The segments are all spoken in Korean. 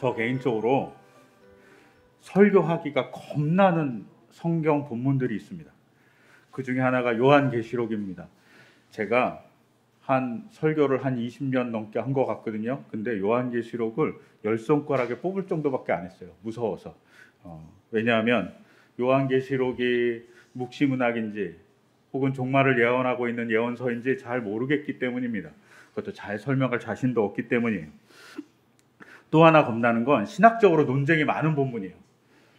저 개인적으로 설교하기가 겁나는 성경 본문들이 있습니다. 그 중에 하나가 요한계시록입니다. 제가 설교를 한 20년 넘게 한 것 같거든요. 근데 요한계시록을 10손가락에 뽑을 정도밖에 안 했어요. 무서워서. 왜냐하면 요한계시록이 묵시문학인지 혹은 종말을 예언하고 있는 예언서인지 잘 모르겠기 때문입니다. 그것도 잘 설명할 자신도 없기 때문이에요. 또 하나 겁나는 건 신학적으로 논쟁이 많은 본문이에요.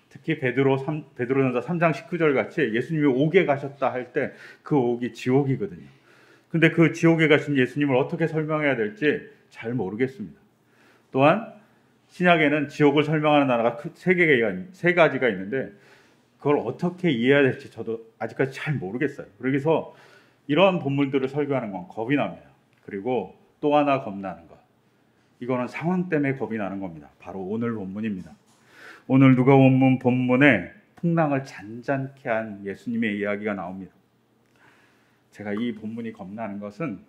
특히 베드로전서 3장 19절 같이 예수님이 옥에 가셨다 할 때 그 옥이 지옥이거든요. 근데 그 지옥에 가신 예수님을 어떻게 설명해야 될지 잘 모르겠습니다. 또한 신약에는 지옥을 설명하는 단어가 세 가지가 있는데 그걸 어떻게 이해해야 될지 저도 아직까지 잘 모르겠어요. 그래서 이런 본문들을 설교하는 건 겁이 납니다. 그리고 또 하나 겁나는 것, 이거는 상황 때문에 겁이 나는 겁니다. 바로 오늘 본문입니다. 오늘 누가복음 본문에 풍랑을 잔잔케 한 예수님의 이야기가 나옵니다. 제가 이 본문이 겁나는 것은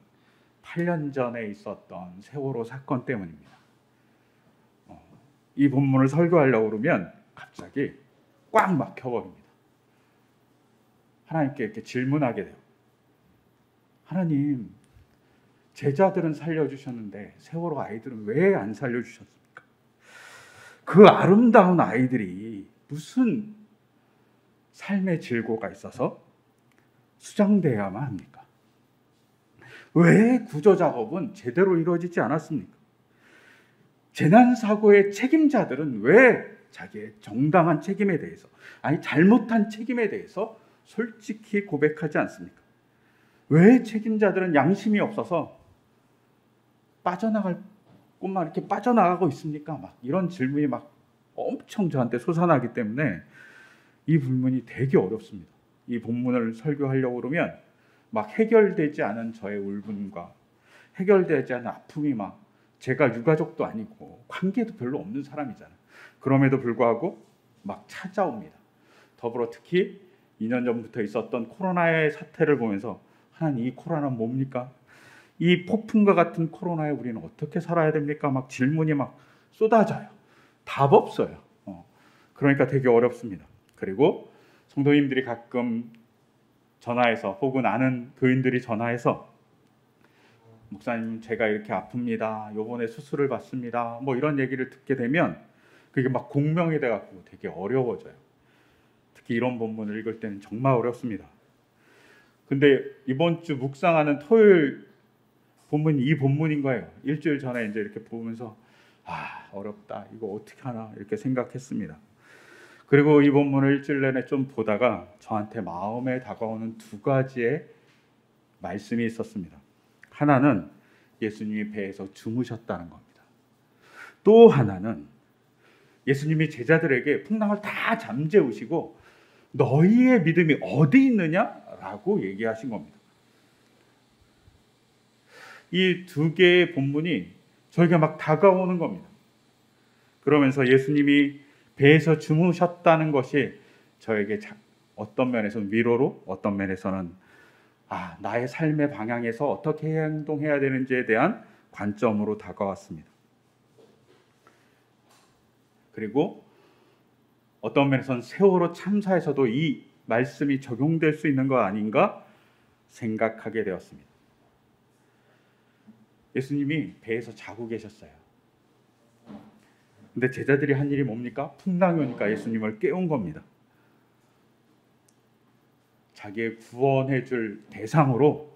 8년 전에 있었던 세월호 사건 때문입니다. 이 본문을 설교하려고 그러면 갑자기 꽉 막혀버립니다. 하나님께 이렇게 질문하게 돼요. 하나님, 제자들은 살려주셨는데 세월호 아이들은 왜 안 살려주셨습니까? 그 아름다운 아이들이 무슨 삶의 질고가 있어서 수장되어야만 합니까? 왜 구조 작업은 제대로 이루어지지 않았습니까? 재난사고의 책임자들은 왜 자기의 정당한 책임에 대해서, 아니 잘못한 책임에 대해서 솔직히 고백하지 않습니까? 왜 책임자들은 양심이 없어서 빠져나갈 곳만 이렇게 빠져나가고 있습니까? 막 이런 질문이 막 엄청 저한테 솟아나기 때문에 이 본문이 되게 어렵습니다. 이 본문을 설교하려고 그러면 막 해결되지 않은 저의 울분과 해결되지 않은 아픔이 막, 제가 유가족도 아니고 관계도 별로 없는 사람이잖아요. 그럼에도 불구하고 막 찾아옵니다. 더불어 특히 2년 전부터 있었던 코로나의 사태를 보면서 하나님, 이 코로나는 뭡니까? 이 폭풍과 같은 코로나에 우리는 어떻게 살아야 됩니까? 막 질문이 막 쏟아져요. 답 없어요. 그러니까 되게 어렵습니다. 그리고 성도님들이 가끔 전화해서, 혹은 아는 교인들이 전화해서 목사님, 제가 이렇게 아픕니다. 요번에 수술을 받습니다. 뭐 이런 얘기를 듣게 되면 그게 막 공명이 돼갖고 되게 어려워져요. 특히 이런 본문을 읽을 때는 정말 어렵습니다. 근데 이번 주 묵상하는 토요일 본문이 이 본문인 거예요. 일주일 전에 이제 이렇게 보면서 어렵다, 이거 어떻게 하나 이렇게 생각했습니다. 그리고 이 본문을 일주일 내내 좀 보다가 저한테 마음에 다가오는 두 가지의 말씀이 있었습니다. 하나는 예수님이 배에서 주무셨다는 겁니다. 또 하나는 예수님이 제자들에게 풍랑을 다 잠재우시고 너희의 믿음이 어디 있느냐라고 얘기하신 겁니다. 이 두 개의 본문이 저에게 막 다가오는 겁니다. 그러면서 예수님이 배에서 주무셨다는 것이 저에게 어떤 면에서는 위로로, 어떤 면에서는 나의 삶의 방향에서 어떻게 행동해야 되는지에 대한 관점으로 다가왔습니다. 그리고 어떤 면에서는 세월호 참사에서도 이 말씀이 적용될 수 있는 거 아닌가 생각하게 되었습니다. 예수님이 배에서 자고 계셨어요. 근데 제자들이 한 일이 뭡니까? 풍랑이 오니까 예수님을 깨운 겁니다. 자기의 구원해 줄 대상으로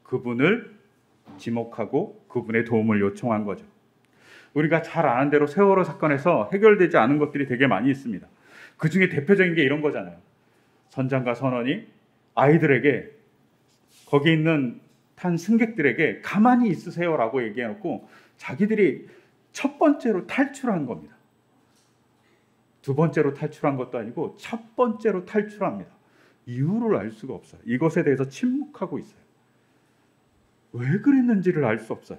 그분을 지목하고 그분의 도움을 요청한 거죠. 우리가 잘 아는 대로 세월호 사건에서 해결되지 않은 것들이 되게 많이 있습니다. 그 중에 대표적인 게 이런 거잖아요. 선장과 선원이 아이들에게, 거기 있는 탄 승객들에게 가만히 있으세요라고 얘기해놓고 자기들이 첫 번째로 탈출한 겁니다. 두 번째로 탈출한 것도 아니고 첫 번째로 탈출합니다. 이유를 알 수가 없어요. 이것에 대해서 침묵하고 있어요. 왜 그랬는지를 알 수 없어요.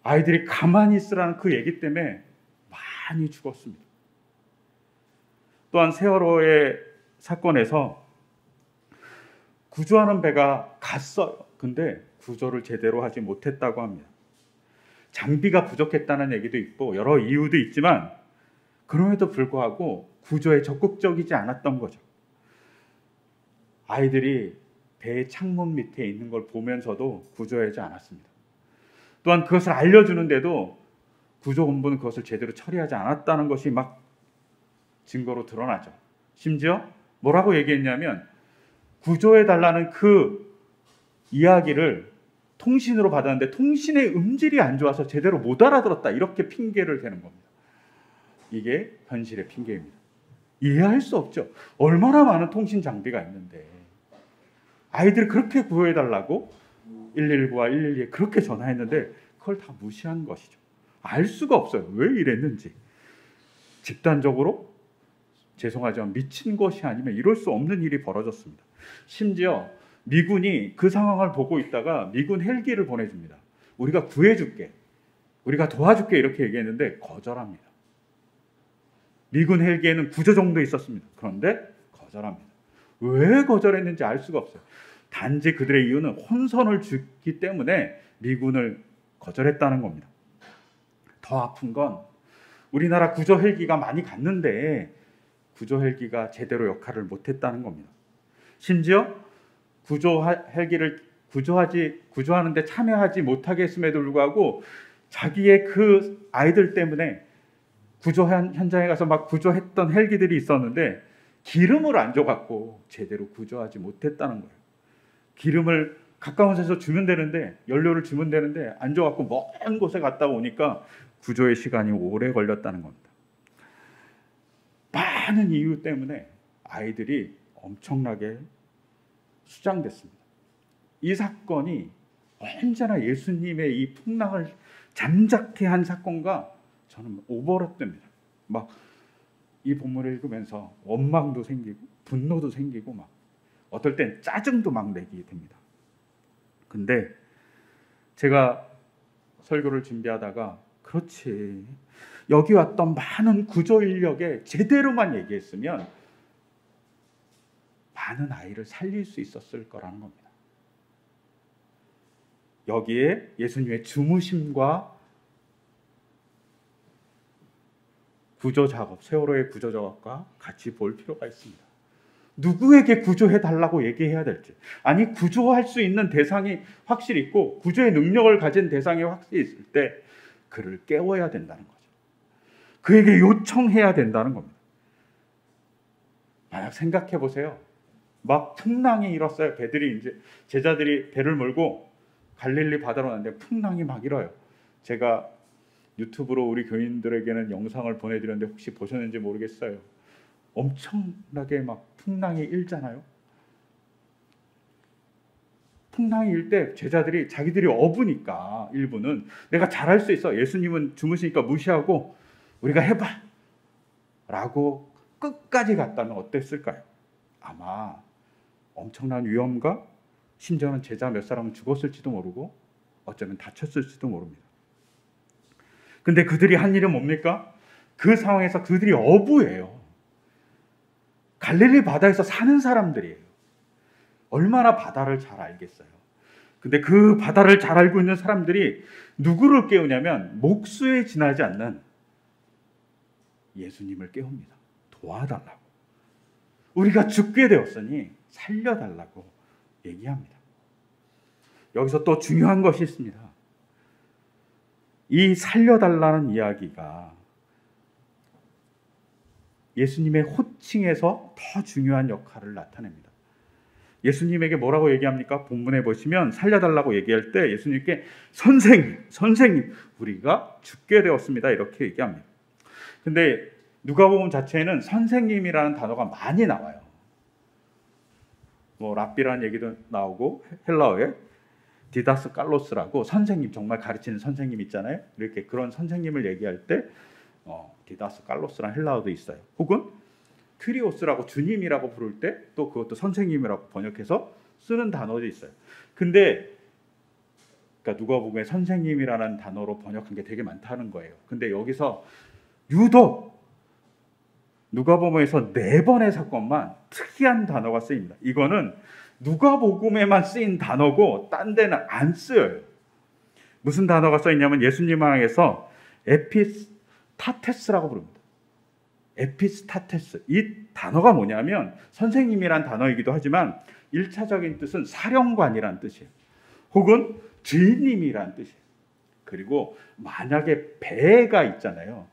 아이들이 가만히 있으라는 그 얘기 때문에 많이 죽었습니다. 또한 세월호의 사건에서 구조하는 배가 갔어요. 근데 구조를 제대로 하지 못했다고 합니다. 장비가 부족했다는 얘기도 있고 여러 이유도 있지만 그럼에도 불구하고 구조에 적극적이지 않았던 거죠. 아이들이 배의 창문 밑에 있는 걸 보면서도 구조하지 않았습니다. 또한 그것을 알려주는데도 구조본부는 그것을 제대로 처리하지 않았다는 것이 막 증거로 드러나죠. 심지어 뭐라고 얘기했냐면 구조해달라는 그 이야기를 통신으로 받았는데 통신의 음질이 안 좋아서 제대로 못 알아들었다, 이렇게 핑계를 대는 겁니다. 이게 현실의 핑계입니다. 이해할 수 없죠. 얼마나 많은 통신 장비가 있는데 아이들이 그렇게 구해달라고 119와 112에 그렇게 전화했는데 그걸 다 무시한 것이죠. 알 수가 없어요. 왜 이랬는지. 집단적으로 죄송하지만 미친 것이 아니면 이럴 수 없는 일이 벌어졌습니다. 심지어 미군이 그 상황을 보고 있다가 미군 헬기를 보내줍니다. 우리가 구해줄게, 우리가 도와줄게, 이렇게 얘기했는데 거절합니다. 미군 헬기에는 구조정도 있었습니다. 그런데 거절합니다. 왜 거절했는지 알 수가 없어요. 단지 그들의 이유는 혼선을 주기 때문에 미군을 거절했다는 겁니다. 더 아픈 건 우리나라 구조 헬기가 많이 갔는데 구조 헬기가 제대로 역할을 못했다는 겁니다. 심지어 구조 헬기를 구조하는데 참여하지 못하게 했음에도 불구하고 자기의 그 아이들 때문에 구조 현장에 가서 막 구조했던 헬기들이 있었는데 기름을 안 줘갖고 제대로 구조하지 못했다는 거예요. 기름을 가까운 데서 주면 되는데, 연료를 주면 되는데 안 줘갖고 먼 곳에 갔다 오니까 구조의 시간이 오래 걸렸다는 겁니다. 많은 이유 때문에 아이들이 엄청나게 수장됐습니다. 이 사건이 언제나 예수님의 이 풍랑을 잠작케 한 사건과 저는 오버랩됩니다. 막 이 본문을 읽으면서 원망도 생기고 분노도 생기고 막 어떨 땐 짜증도 막 내게 됩니다. 근데 제가 설교를 준비하다가 그렇지, 여기 왔던 많은 구조 인력에 제대로만 얘기했으면 많은 아이를 살릴 수 있었을 거라는 겁니다. 여기에 예수님의 주무심과 구조작업, 세월호의 구조작업과 같이 볼 필요가 있습니다. 누구에게 구조해달라고 얘기해야 될지, 아니 구조할 수 있는 대상이 확실히 있고 구조의 능력을 가진 대상이 확실히 있을 때 그를 깨워야 된다는 거죠. 그에게 요청해야 된다는 겁니다. 만약 생각해 보세요. 막 풍랑이 일었어요. 제자들이 배를 몰고 갈릴리 바다로 갔는데 풍랑이 막 일어요. 제가 유튜브로 우리 교인들에게는 영상을 보내드렸는데 혹시 보셨는지 모르겠어요. 엄청나게 막 풍랑이 일잖아요. 풍랑이 일 때 제자들이 자기들이 어부니까 일부는 내가 잘할 수 있어, 예수님은 주무시니까 무시하고 우리가 해봐 라고 끝까지 갔다면 어땠을까요? 아마 엄청난 위험과 심지어는 제자 몇 사람은 죽었을지도 모르고 어쩌면 다쳤을지도 모릅니다. 근데 그들이 한 일은 뭡니까? 그 상황에서 그들이 어부예요. 갈릴리 바다에서 사는 사람들이에요. 얼마나 바다를 잘 알겠어요. 근데 그 바다를 잘 알고 있는 사람들이 누구를 깨우냐면 목수에 지나지 않는 예수님을 깨웁니다. 도와달라고. 우리가 죽게 되었으니 살려달라고 얘기합니다. 여기서 또 중요한 것이 있습니다. 이 살려달라는 이야기가 예수님의 호칭에서 더 중요한 역할을 나타냅니다. 예수님에게 뭐라고 얘기합니까? 본문에 보시면 살려달라고 얘기할 때 예수님께 선생님, 우리가 죽게 되었습니다, 이렇게 얘기합니다. 근데 누가복음 자체에는 선생님이라는 단어가 많이 나와요. 뭐 랍비라는 얘기도 나오고 헬라어에 디다스 칼로스라고 선생님, 정말 가르치는 선생님 있잖아요. 이렇게 그런 선생님을 얘기할 때 디다스 칼로스라는 헬라어도 있어요. 혹은 크리오스라고 주님이라고 부를 때 또 그것도 선생님이라고 번역해서 쓰는 단어도 있어요. 근데 그러니까 누가복음에 선생님이라는 단어로 번역한 게 되게 많다는 거예요. 근데 여기서 유독 누가복음에서 4번의 사건만 특이한 단어가 쓰입니다. 이거는 누가복음에만 쓰인 단어고 딴 데는 안 쓰여요. 무슨 단어가 써 있냐면 예수님을 향해서 에피스타테스라고 부릅니다. 에피스타테스. 이 단어가 뭐냐면 선생님이란 단어이기도 하지만 1차적인 뜻은 사령관이란 뜻이에요. 혹은 주인님이란 뜻이에요. 그리고 만약에 배가 있잖아요.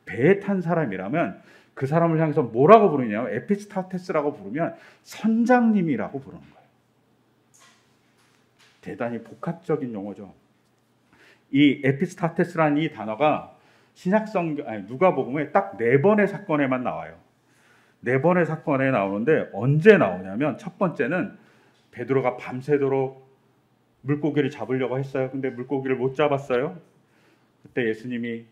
배에 탄 사람이라면 그 사람을 향해서 뭐라고 부르냐면 에피스타테스라고 부르면 선장님이라고 부르는 거예요. 대단히 복합적인 용어죠. 이 에피스타테스라는 이 단어가 신약성경 누가복음에 딱 4번의 사건에만 나와요. 4번의 사건에 나오는데 언제 나오냐면 첫 번째는 베드로가 밤새도록 물고기를 잡으려고 했어요. 근데 물고기를 못 잡았어요. 그때 예수님이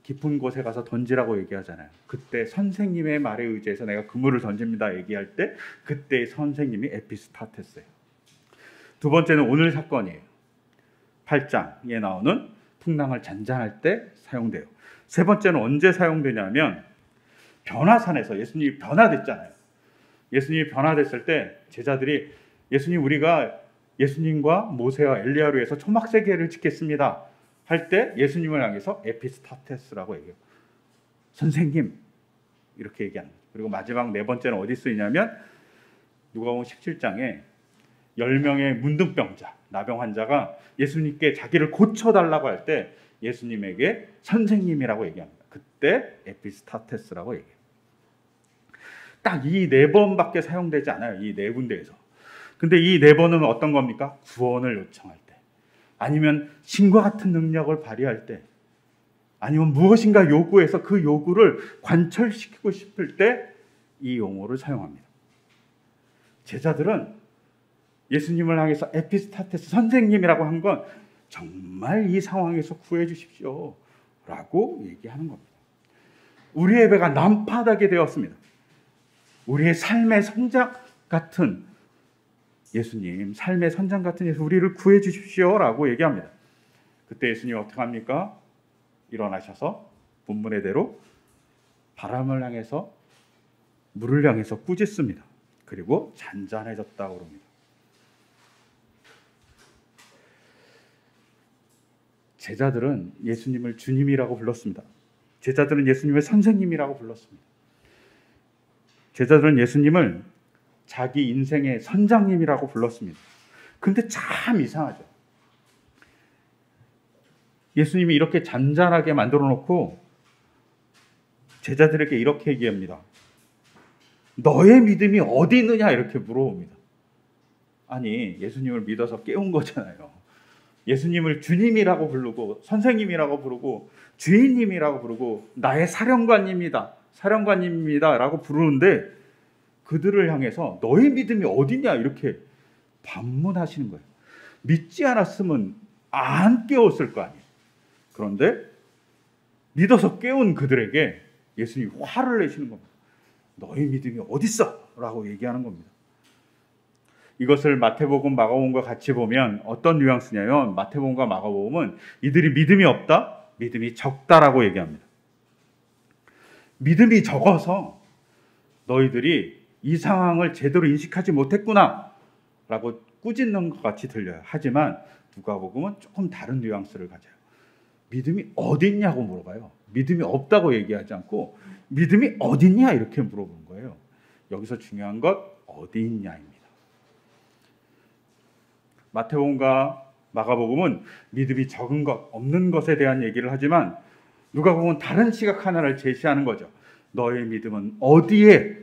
깊은 곳에 가서 던지라고 얘기하잖아요. 그때 선생님의 말에 의지해서 내가 그물을 던집니다 얘기할 때 그때 선생님이 에피스타테스예요. 두 번째는 오늘 사건이에요. 8장에 나오는 풍랑을 잔잔할 때 사용돼요. 세 번째는 언제 사용되냐면 변화산에서 예수님이 변화됐잖아요. 예수님이 변화됐을 때 제자들이 예수님 우리가 예수님과 모세와 엘리야로 해서 초막세계를 짓겠습니다 할 때 예수님을 향해서 에피스타테스라고 얘기해요. 선생님 이렇게 얘기하는 거죠. 그리고 마지막 네 번째는 어디 쓰이냐면 누가복음 17장에 10명의 문둥병자, 나병 환자가 예수님께 자기를 고쳐달라고 할 때 예수님에게 선생님이라고 얘기합니다. 그때 에피스타테스라고 얘기해요. 딱 이 4번밖에 사용되지 않아요. 이 4군데에서. 근데 이 4번은 어떤 겁니까? 구원을 요청할 때, 아니면 신과 같은 능력을 발휘할 때, 아니면 무엇인가 요구해서 그 요구를 관철시키고 싶을 때 이 용어를 사용합니다. 제자들은 예수님을 향해서 에피스타테스 선생님이라고 한 건 정말 이 상황에서 구해 주십시오 라고 얘기하는 겁니다. 우리의 배가 난파하게 되었습니다. 우리의 삶의 선장 같은 예수님, 삶의 선장 같은 예수 우리를 구해 주십시오 라고 얘기합니다. 그때 예수님 어떻게 합니까? 일어나셔서 본문의 대로 바람을 향해서 물을 향해서 꾸짖습니다. 그리고 잔잔해졌다고 그럽니다. 제자들은 예수님을 주님이라고 불렀습니다. 제자들은 예수님을 선생님이라고 불렀습니다. 제자들은 예수님을 자기 인생의 선장님이라고 불렀습니다. 근데 참 이상하죠. 예수님이 이렇게 잔잔하게 만들어 놓고 제자들에게 이렇게 얘기합니다. 너의 믿음이 어디 있느냐 이렇게 물어봅니다. 아니 예수님을 믿어서 깨운 거잖아요. 예수님을 주님이라고 부르고 선생님이라고 부르고 주인님이라고 부르고 나의 사령관님입니다 라고 부르는데 그들을 향해서 너의 믿음이 어디냐 이렇게 반문하시는 거예요. 믿지 않았으면 안 깨웠을 거 아니에요. 그런데 믿어서 깨운 그들에게 예수님이 화를 내시는 겁니다. 너의 믿음이 어딨어? 라고 얘기하는 겁니다. 이것을 마태복음, 마가복음과 같이 보면 어떤 뉘앙스냐면 마태복음과 마가복음은 이들이 믿음이 없다, 믿음이 적다라고 얘기합니다. 믿음이 적어서 너희들이 이 상황을 제대로 인식하지 못했구나 라고 꾸짖는 것 같이 들려요. 하지만 누가복음은 조금 다른 뉘앙스를 가져요. 믿음이 어디 있냐고 물어봐요. 믿음이 없다고 얘기하지 않고 믿음이 어디 있냐 이렇게 물어보는 거예요. 여기서 중요한 것 어디 있냐입니다. 마태복음과 마가복음은 믿음이 적은 것, 없는 것에 대한 얘기를 하지만 누가복음은 다른 시각 하나를 제시하는 거죠. 너의 믿음은 어디에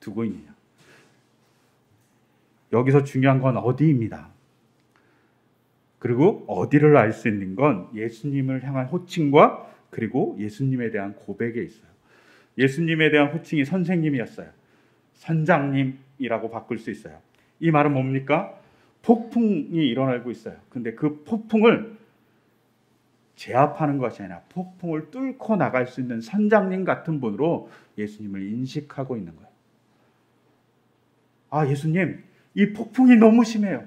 두고 있느냐. 여기서 중요한 건 어디입니다. 그리고 어디를 알 수 있는 건 예수님을 향한 호칭과 그리고 예수님에 대한 고백에 있어요. 예수님에 대한 호칭이 선생님이었어요. 선장님이라고 바꿀 수 있어요. 이 말은 뭡니까? 폭풍이 일어나고 있어요. 근데 그 폭풍을 제압하는 것이 아니라 폭풍을 뚫고 나갈 수 있는 선장님 같은 분으로 예수님을 인식하고 있는 거예요. 아, 예수님, 이 폭풍이 너무 심해요.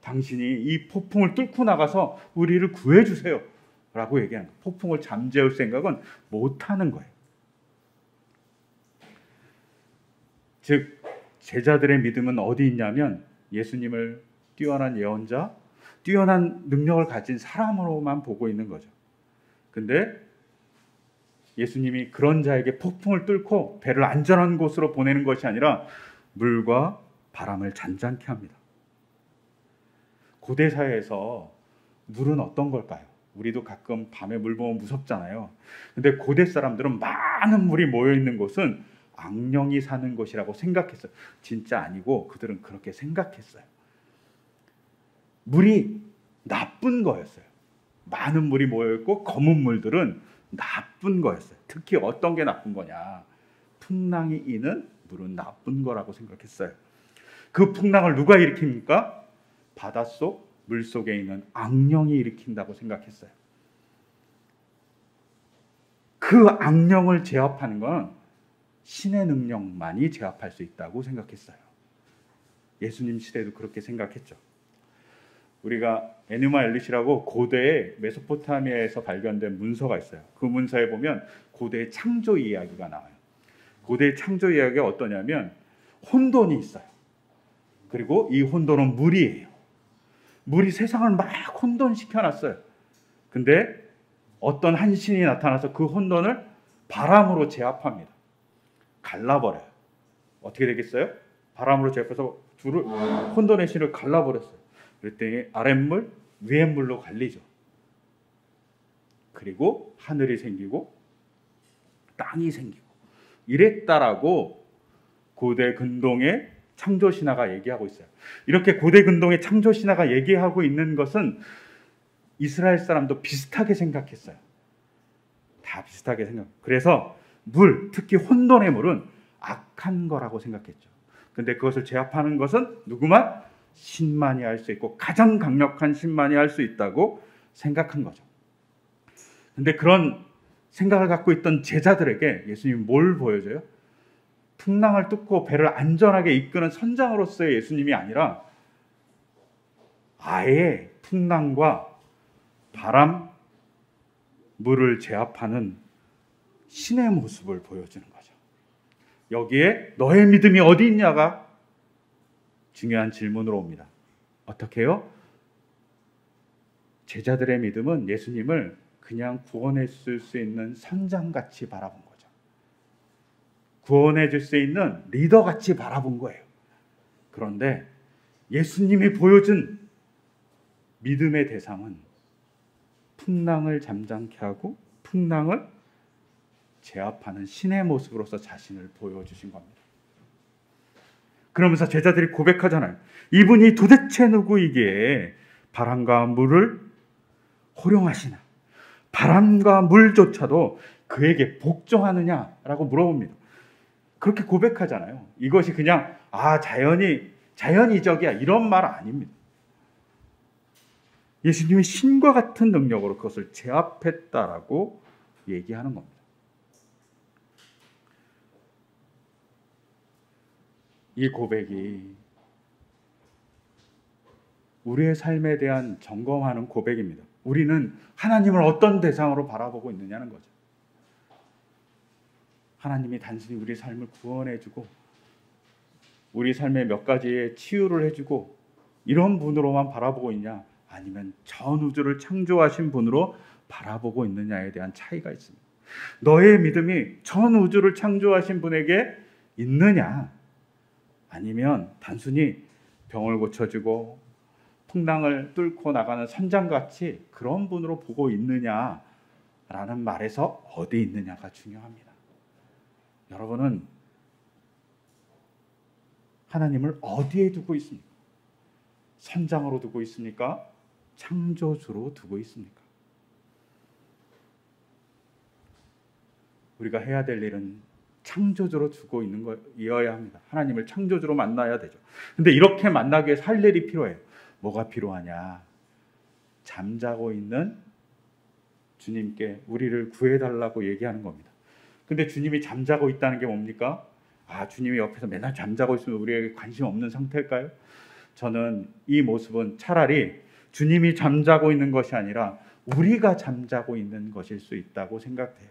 당신이 이 폭풍을 뚫고 나가서 우리를 구해주세요 라고 얘기하는 거예요. 폭풍을 잠재울 생각은 못하는 거예요. 즉 제자들의 믿음은 어디 있냐면 예수님을 뛰어난 예언자, 뛰어난 능력을 가진 사람으로만 보고 있는 거죠. 근데 예수님이 그런 자에게 폭풍을 뚫고 배를 안전한 곳으로 보내는 것이 아니라 물과 바람을 잔잔케 합니다. 고대 사회에서 물은 어떤 걸까요? 우리도 가끔 밤에 물 보면 무섭잖아요. 근데 고대 사람들은 많은 물이 모여 있는 곳은 악령이 사는 곳이라고 생각했어요. 진짜 아니고 그들은 그렇게 생각했어요. 물이 나쁜 거였어요. 많은 물이 모여 있고 검은 물들은 나쁜 거였어요. 특히 어떤 게 나쁜 거냐? 풍랑이 이는 물은 나쁜 거라고 생각했어요. 그 풍랑을 누가 일으킵니까? 바닷속 물속에 있는 악령이 일으킨다고 생각했어요. 그 악령을 제압하는 건 신의 능력만이 제압할 수 있다고 생각했어요. 예수님 시대도 그렇게 생각했죠. 우리가 에누마 엘리시라고 고대의 메소포타미아에서 발견된 문서가 있어요. 그 문서에 보면 고대의 창조 이야기가 나와요. 고대의 창조 이야기가 어떠냐면 혼돈이 있어요. 그리고 이 혼돈은 물이에요. 물이 세상을 막 혼돈시켜놨어요. 근데 어떤 한 신이 나타나서 그 혼돈을 바람으로 제압합니다. 갈라버려요. 어떻게 되겠어요? 바람으로 제압해서 혼돈의 신을 갈라버렸어요. 그랬더니 아랫물, 위에물로 갈리죠. 그리고 하늘이 생기고 땅이 생기고 이랬다라고 고대 근동의 창조 신화가 얘기하고 있어요. 이렇게 고대 근동의 창조 신화가 얘기하고 있는 것은 이스라엘 사람도 비슷하게 생각했어요. 다 비슷하게 생각. 그래서 물, 특히 혼돈의 물은 악한 거라고 생각했죠. 근데 그것을 제압하는 것은 누구만? 신만이 할 수 있고 가장 강력한 신만이 할 수 있다고 생각한 거죠. 근데 그런 생각을 갖고 있던 제자들에게 예수님이 뭘 보여줘요? 풍랑을 뚫고 배를 안전하게 이끄는 선장으로서의 예수님이 아니라 아예 풍랑과 바람, 물을 제압하는 신의 모습을 보여주는 거죠. 여기에 너의 믿음이 어디 있냐가 중요한 질문으로 옵니다. 어떻게 해요? 제자들의 믿음은 예수님을 그냥 구원해 줄 수 있는 선장같이 바라본 거죠. 구원해 줄 수 있는 리더같이 바라본 거예요. 그런데 예수님이 보여준 믿음의 대상은 풍랑을 잠잠케 하고 풍랑을 제압하는 신의 모습으로서 자신을 보여주신 겁니다. 그러면서 제자들이 고백하잖아요. 이분이 도대체 누구이기에 바람과 물을 호령하시나? 바람과 물조차도 그에게 복종하느냐라고 물어봅니다. 그렇게 고백하잖아요. 이것이 그냥 자연이적이야 이런 말 아닙니다. 예수님이 신과 같은 능력으로 그것을 제압했다라고 얘기하는 겁니다. 이 고백이 우리의 삶에 대한 점검하는 고백입니다. 우리는 하나님을 어떤 대상으로 바라보고 있느냐는 거죠. 하나님이 단순히 우리 삶을 구원해주고 우리 삶에 몇 가지의 치유를 해주고 이런 분으로만 바라보고 있냐, 아니면 전 우주를 창조하신 분으로 바라보고 있느냐에 대한 차이가 있습니다. 너의 믿음이 전 우주를 창조하신 분에게 있느냐, 아니면 단순히 병을 고쳐주고 풍랑을 뚫고 나가는 선장같이 그런 분으로 보고 있느냐라는 말에서 어디 있느냐가 중요합니다. 여러분은 하나님을 어디에 두고 있습니까? 선장으로 두고 있습니까? 창조주로 두고 있습니까? 우리가 해야 될 일은 창조주로 두고 있는 거여야 합니다. 하나님을 창조주로 만나야 되죠. 근데 이렇게 만나기 위해서 할 일이 필요해요. 뭐가 필요하냐? 잠자고 있는 주님께 우리를 구해달라고 얘기하는 겁니다. 근데 주님이 잠자고 있다는 게 뭡니까? 주님이 옆에서 맨날 잠자고 있으면 우리에게 관심 없는 상태일까요? 저는 이 모습은 차라리 주님이 잠자고 있는 것이 아니라 우리가 잠자고 있는 것일 수 있다고 생각해요.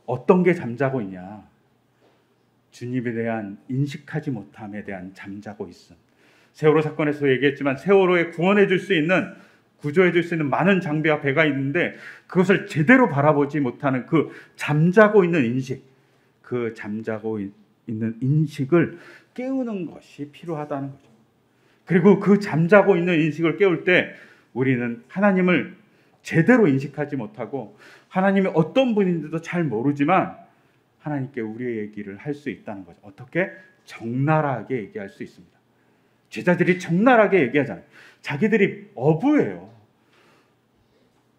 어떤 게 잠자고 있냐? 주님에 대한 인식하지 못함에 대한 잠자고 있음. 세월호 사건에서 얘기했지만 세월호에 구원해 줄 수 있는, 구조해 줄 수 있는 많은 장비와 배가 있는데 그것을 제대로 바라보지 못하는 그 잠자고 있는 인식, 그 잠자고 있는 인식을 깨우는 것이 필요하다는 거죠. 그리고 그 잠자고 있는 인식을 깨울 때 우리는 하나님을 제대로 인식하지 못하고 하나님이 어떤 분인지도 잘 모르지만 하나님께 우리의 얘기를 할 수 있다는 거죠. 어떻게? 적나라하게 얘기할 수 있습니다. 제자들이 적나라하게 얘기하잖아요. 자기들이 어부예요.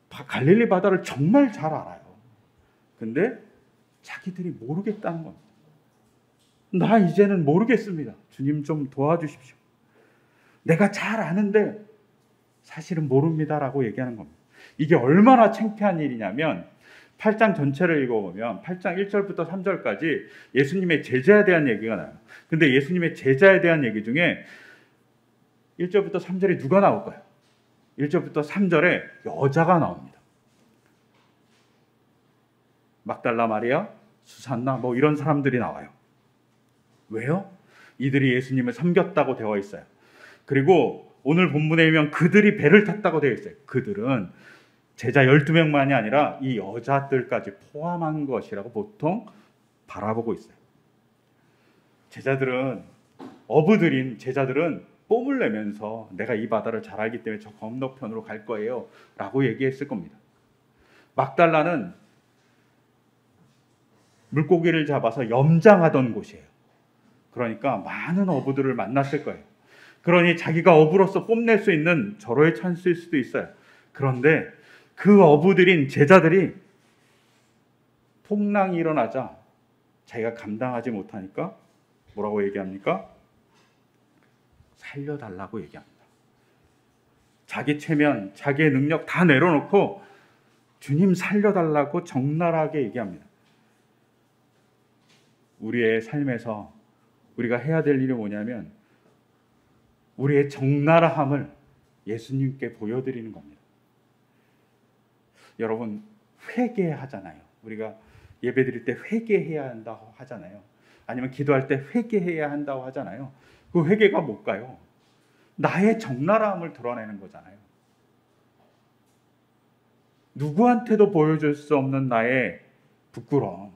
갈릴리 바다를 정말 잘 알아요. 근데 자기들이 모르겠다는 겁니다. 나 이제는 모르겠습니다. 주님 좀 도와주십시오. 내가 잘 아는데 사실은 모릅니다라고 얘기하는 겁니다. 이게 얼마나 창피한 일이냐면 8장 전체를 읽어보면 8장 1절부터 3절까지 예수님의 제자에 대한 얘기가 나요. 근데 예수님의 제자에 대한 얘기 중에 1절부터 3절에 누가 나올까요? 1절부터 3절에 여자가 나옵니다. 막달라 마리아, 수산나 뭐 이런 사람들이 나와요. 왜요? 이들이 예수님을 섬겼다고 되어 있어요. 그리고 오늘 본문에 보면 그들이 배를 탔다고 되어 있어요. 그들은 제자 12명만이 아니라 이 여자들까지 포함한 것이라고 보통 바라보고 있어요. 제자들은, 어부들인 제자들은 뽐을 내면서 내가 이 바다를 잘 알기 때문에 저 건너편으로 갈 거예요 라고 얘기했을 겁니다. 막달라는 물고기를 잡아서 염장하던 곳이에요. 그러니까 많은 어부들을 만났을 거예요. 그러니 자기가 어부로서 뽐낼 수 있는 절호의 찬스일 수도 있어요. 그런데 그 어부들인 제자들이 풍랑이 일어나자 자기가 감당하지 못하니까 뭐라고 얘기합니까? 살려달라고 얘기합니다. 자기 체면, 자기의 능력 다 내려놓고 주님 살려달라고 적나라하게 얘기합니다. 우리의 삶에서 우리가 해야 될 일이 뭐냐면 우리의 적나라함을 예수님께 보여드리는 겁니다. 여러분, 회개하잖아요. 우리가 예배 드릴 때 회개해야 한다고 하잖아요. 아니면 기도할 때 회개해야 한다고 하잖아요. 그 회개가 뭘까요? 나의 적나라함을 드러내는 거잖아요. 누구한테도 보여줄 수 없는 나의 부끄러움,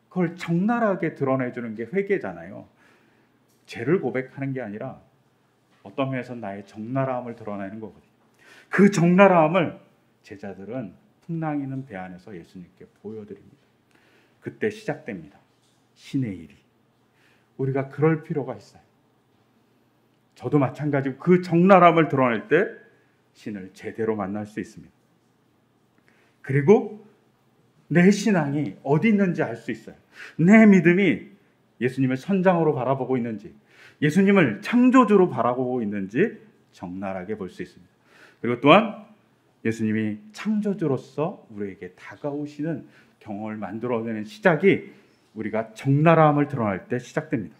그걸 적나라하게 드러내주는 게 회개잖아요. 죄를 고백하는 게 아니라 어떤 면에서 나의 적나라함을 드러내는 거거든요. 그 적나라함을 제자들은 풍랑이 있는 배 안에서 예수님께 보여드립니다. 그때 시작됩니다. 신의 일이. 우리가 그럴 필요가 있어요. 저도 마찬가지고 그 적나라함을 드러낼 때 신을 제대로 만날 수 있습니다. 그리고 내 신앙이 어디 있는지 알 수 있어요. 내 믿음이 예수님을 선장으로 바라보고 있는지, 예수님을 창조주로 바라보고 있는지 적나라하게 볼 수 있습니다. 그리고 또한 예수님이 창조주로서 우리에게 다가오시는 경험을 만들어내는 시작이 우리가 적나라함을 드러낼 때 시작됩니다.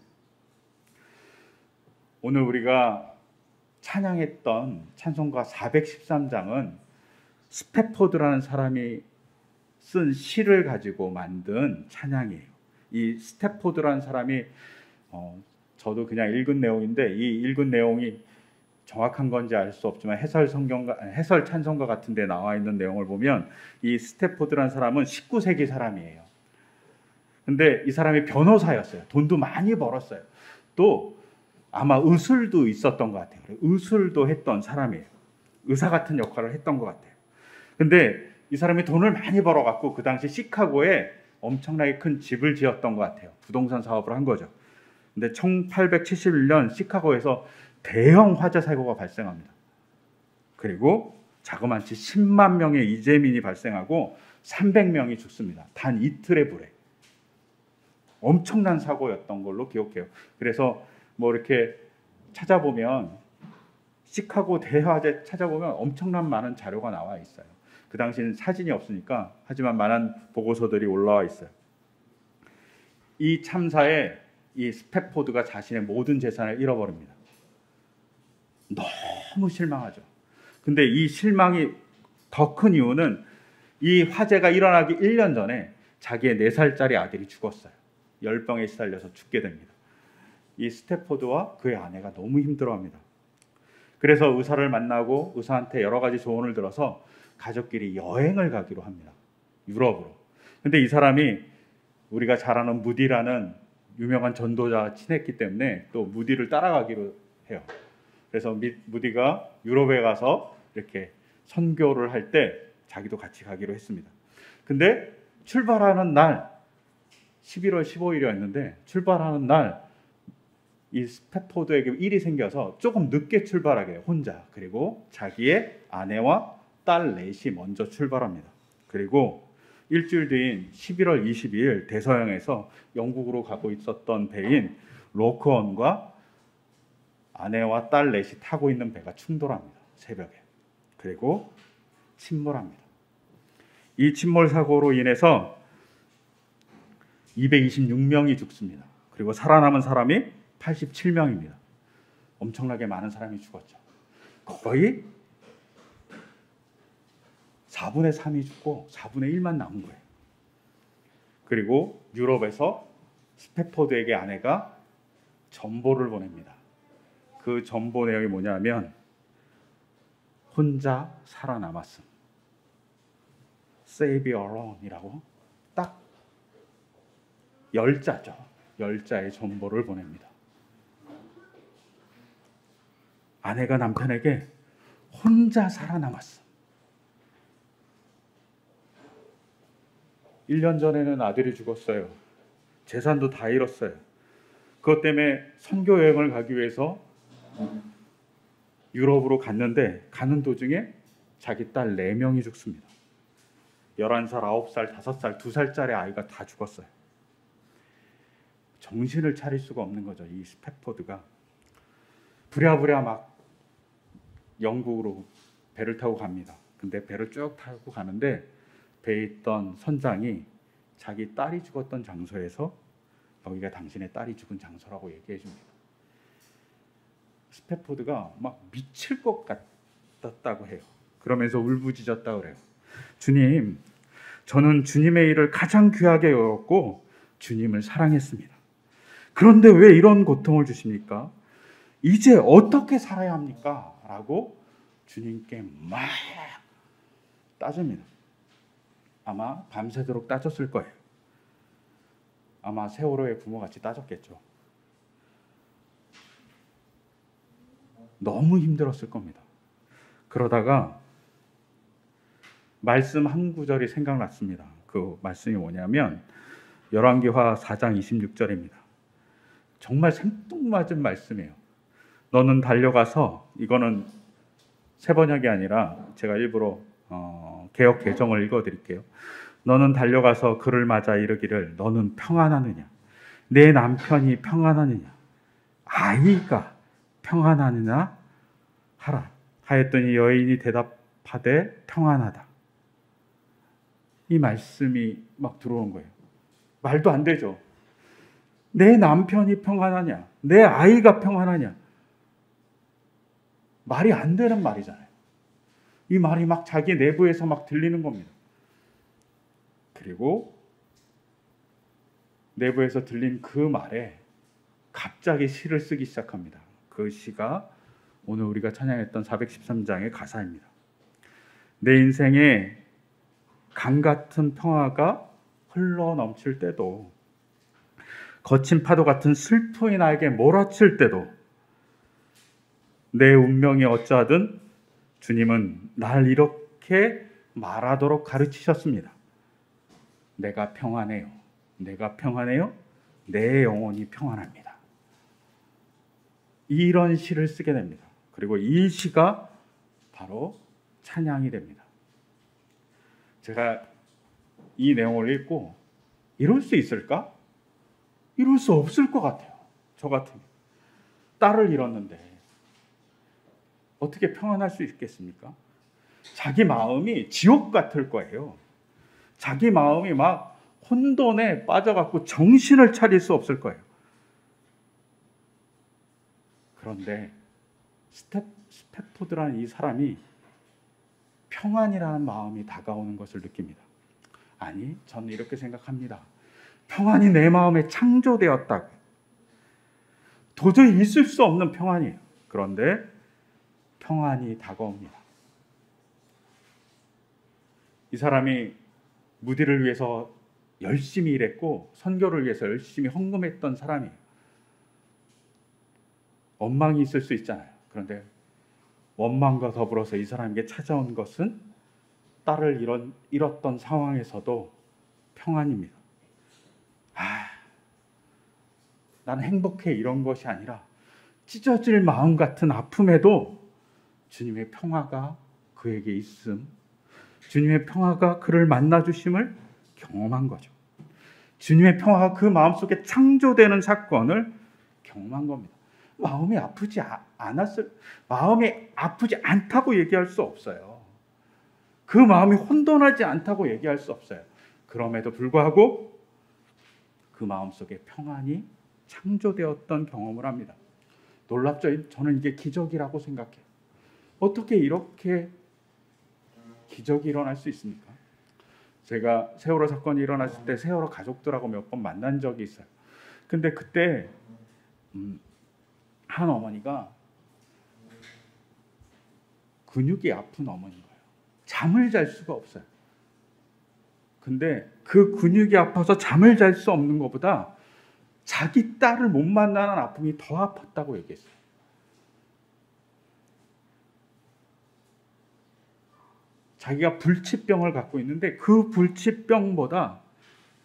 오늘 우리가 찬양했던 찬송가 413장은 스태포드라는 사람이 쓴 시를 가지고 만든 찬양이에요. 이 스태포드라는 사람이 저도 그냥 읽은 내용인데 이 읽은 내용이 정확한 건지 알 수 없지만 해설 찬송가 같은 데 나와 있는 내용을 보면 이 스태포드라는 사람은 19세기 사람이에요. 근데 이 사람이 변호사였어요. 돈도 많이 벌었어요. 또 아마 의술도 있었던 것 같아요. 의술도 했던 사람이에요. 의사 같은 역할을 했던 것 같아요. 근데 이 사람이 돈을 많이 벌어갖고 그 당시 시카고에 엄청나게 큰 집을 지었던 것 같아요. 부동산 사업을 한 거죠. 근데 1871년 시카고에서 대형 화재 사고가 발생합니다. 그리고 자그마치 10만 명의 이재민이 발생하고 300명이 죽습니다. 단 이틀의 불에. 엄청난 사고였던 걸로 기억해요. 그래서 뭐 이렇게 찾아보면 시카고 대화재 찾아보면 엄청난 많은 자료가 나와 있어요. 그 당시에는 사진이 없으니까 하지만 많은 보고서들이 올라와 있어요. 이 참사에 이 스태포드가 자신의 모든 재산을 잃어버립니다. 너무 실망하죠. 근데 이 실망이 더 큰 이유는 이 화재가 일어나기 1년 전에 자기의 4살짜리 아들이 죽었어요. 열병에 시달려서 죽게 됩니다. 이 스태포드와 그의 아내가 너무 힘들어합니다. 그래서 의사를 만나고 의사한테 여러 가지 조언을 들어서 가족끼리 여행을 가기로 합니다. 유럽으로. 근데 이 사람이 우리가 잘 아는 무디라는 유명한 전도자와 친했기 때문에 또 무디를 따라가기로 해요. 그래서 무디가 유럽에 가서 이렇게 선교를 할 때 자기도 같이 가기로 했습니다. 근데 출발하는 날 11월 15일이었는데 출발하는 날 이 스태포드에게 일이 생겨서 조금 늦게 출발하게 해요. 혼자. 그리고 자기의 아내와 딸 넷이 먼저 출발합니다. 그리고 일주일 뒤인 11월 22일 대서양에서 영국으로 가고 있었던 배인 로크원과 아내와 딸 넷이 타고 있는 배가 충돌합니다. 새벽에. 그리고 침몰합니다. 이 침몰 사고로 인해서 226명이 죽습니다. 그리고 살아남은 사람이 87명입니다. 엄청나게 많은 사람이 죽었죠. 거의 4분의 3이 죽고 4분의 1만 남은 거예요. 그리고 유럽에서 스태포드에게 아내가 전보를 보냅니다. 그 전보 내용이 뭐냐면 혼자 살아남았음. Save you alone이라고 딱 10자죠. 10자의 전보를 보냅니다. 아내가 남편에게 혼자 살아남았어. 1년 전에는 아들이 죽었어요. 재산도 다 잃었어요. 그것 때문에 선교 여행을 가기 위해서 유럽으로 갔는데 가는 도중에 자기 딸 4명이 죽습니다. 11살, 9살, 5살, 2살짜리 아이가 다 죽었어요. 정신을 차릴 수가 없는 거죠. 이 스태포드가 부랴부랴 막 영국으로 배를 타고 갑니다. 근데 배를 쭉 타고 가는데 배에 있던 선장이 자기 딸이 죽었던 장소에서 여기가 당신의 딸이 죽은 장소라고 얘기해 줍니다. 스태포드가 막 미칠 것 같았다고 해요. 그러면서 울부짖었다고 그래요. 주님, 저는 주님의 일을 가장 귀하게 여겼고 주님을 사랑했습니다. 그런데 왜 이런 고통을 주십니까? 이제 어떻게 살아야 합니까? 라고 주님께 막 따집니다. 아마 밤새도록 따졌을 거예요. 아마 세월호의 부모같이 따졌겠죠. 너무 힘들었을 겁니다. 그러다가 말씀 한 구절이 생각났습니다. 그 말씀이 뭐냐면 열왕기하 4장 26절입니다. 정말 생뚱맞은 말씀이에요. 너는 달려가서, 이거는 세번역이 아니라 제가 일부러 개역 개정을 읽어드릴게요. 너는 달려가서 그를 맞아 이르기를 너는 평안하느냐? 내 남편이 평안하느냐? 아이가 평안하느냐? 하라. 하였더니 여인이 대답하되 평안하다. 이 말씀이 막 들어온 거예요. 말도 안 되죠. 내 남편이 평안하냐? 내 아이가 평안하냐? 말이 안 되는 말이잖아요. 이 말이 막 자기 내부에서 막 들리는 겁니다. 그리고 내부에서 들린 그 말에 갑자기 시를 쓰기 시작합니다. 그 시가 오늘 우리가 찬양했던 413장의 가사입니다. 내 인생에 강 같은 평화가 흘러 넘칠 때도, 거친 파도 같은 슬픔이 나에게 몰아칠 때도, 내 운명이 어찌하든 주님은 날 이렇게 말하도록 가르치셨습니다. 내가 평안해요. 내가 평안해요. 내 영혼이 평안합니다. 이런 시를 쓰게 됩니다. 그리고 이 시가 바로 찬양이 됩니다. 제가 이 내용을 읽고 이럴 수 있을까? 이럴 수 없을 것 같아요. 저 같으면. 딸을 잃었는데 어떻게 평안할 수 있겠습니까? 자기 마음이 지옥 같을 거예요. 자기 마음이 막 혼돈에 빠져갖고 정신을 차릴 수 없을 거예요. 그런데 스태포드라는 이 사람이 평안이라는 마음이 다가오는 것을 느낍니다. 아니, 저는 이렇게 생각합니다. 평안이 내 마음에 창조되었다고. 도저히 있을 수 없는 평안이에요. 그런데 평안이 다가옵니다. 이 사람이 무디를 위해서 열심히 일했고 선교를 위해서 열심히 헌금했던 사람이에요. 원망이 있을 수 있잖아요. 그런데 원망과 더불어서 이 사람에게 찾아온 것은 딸을 잃었던 상황에서도 평안입니다. 나는 행복해 이런 것이 아니라 찢어질 마음 같은 아픔에도 주님의 평화가 그에게 있음, 주님의 평화가 그를 만나주심을 경험한 거죠. 주님의 평화가 그 마음속에 창조되는 사건을 경험한 겁니다. 마음이 아프지 않다고 얘기할 수 없어요. 그 마음이 혼돈하지 않다고 얘기할 수 없어요. 그럼에도 불구하고 그 마음속에 평안이 창조되었던 경험을 합니다. 놀랍죠? 저는 이게 기적이라고 생각해요. 어떻게 이렇게 기적이 일어날 수 있습니까? 제가 세월호 사건이 일어났을 때 세월호 가족들하고 몇 번 만난 적이 있어요. 근데 그때 한 어머니가 근육이 아픈 어머니인 거예요. 잠을 잘 수가 없어요. 근데 그 근육이 아파서 잠을 잘 수 없는 것보다 자기 딸을 못 만나는 아픔이 더 아팠다고 얘기했어요. 자기가 불치병을 갖고 있는데 그 불치병보다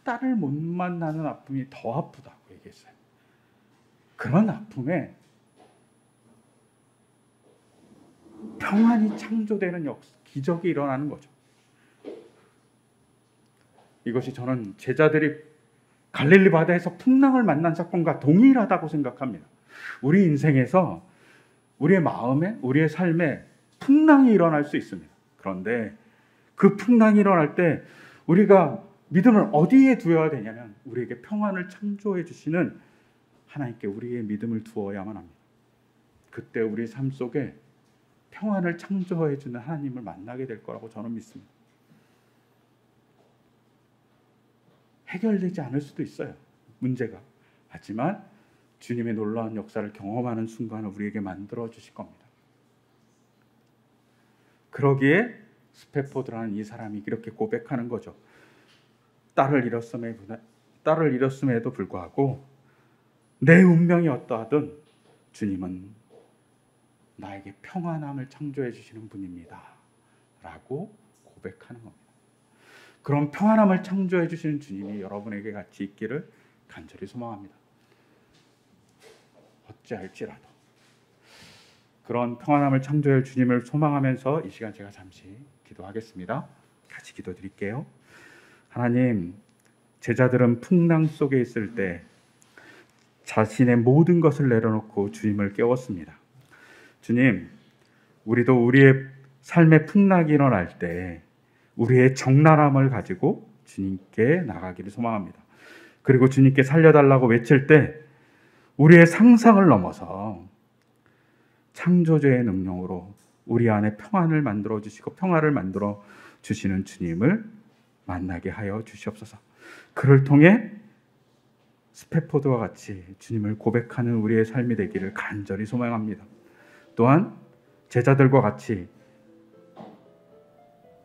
딸을 못 만나는 아픔이 더 아프다고 얘기했어요. 그런 아픔에 평안이 창조되는 기적이 일어나는 거죠. 이것이 저는 제자들이 갈릴리 바다에서 풍랑을 만난 사건과 동일하다고 생각합니다. 우리 인생에서 우리의 마음에, 우리의 삶에 풍랑이 일어날 수 있습니다. 그런데 그 풍랑이 일어날 때 우리가 믿음을 어디에 두어야 되냐면 우리에게 평안을 창조해 주시는 하나님께 우리의 믿음을 두어야만 합니다. 그때 우리 삶 속에 평안을 창조해 주는 하나님을 만나게 될 거라고 저는 믿습니다. 해결되지 않을 수도 있어요, 문제가. 하지만 주님의 놀라운 역사를 경험하는 순간을 우리에게 만들어 주실 겁니다. 그러기에 스패포드라는 이 사람이 이렇게 고백하는 거죠. 딸을 잃었음에도 불구하고 내 운명이 어떠하든 주님은 나에게 평안함을 창조해 주시는 분입니다 라고 고백하는 겁니다. 그런 평안함을 창조해 주시는 주님이 여러분에게 같이 있기를 간절히 소망합니다. 어찌할지라도 그런 평안함을 창조할 주님을 소망하면서 이 시간 제가 잠시 기도하겠습니다. 같이 기도드릴게요. 하나님, 제자들은 풍랑 속에 있을 때 자신의 모든 것을 내려놓고 주님을 깨웠습니다. 주님, 우리도 우리의 삶의 풍랑이 일어날 때 우리의 적나라함을 가지고 주님께 나가기를 소망합니다. 그리고 주님께 살려달라고 외칠 때 우리의 상상을 넘어서 창조주의 능력으로 우리 안에 평안을 만들어 주시고 평화를 만들어 주시는 주님을 만나게 하여 주시옵소서. 그를 통해 스패포드와 같이 주님을 고백하는 우리의 삶이 되기를 간절히 소망합니다. 또한 제자들과 같이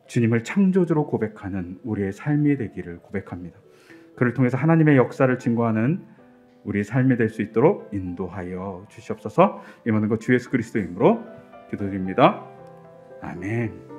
주님을 창조주로 고백하는 우리의 삶이 되기를 고백합니다. 그를 통해서 하나님의 역사를 증거하는 우리의 삶이 될 수 있도록 인도하여 주시옵소서. 이 모든 것 주 예수 그리스도의 이름으로 기도드립니다. 아멘.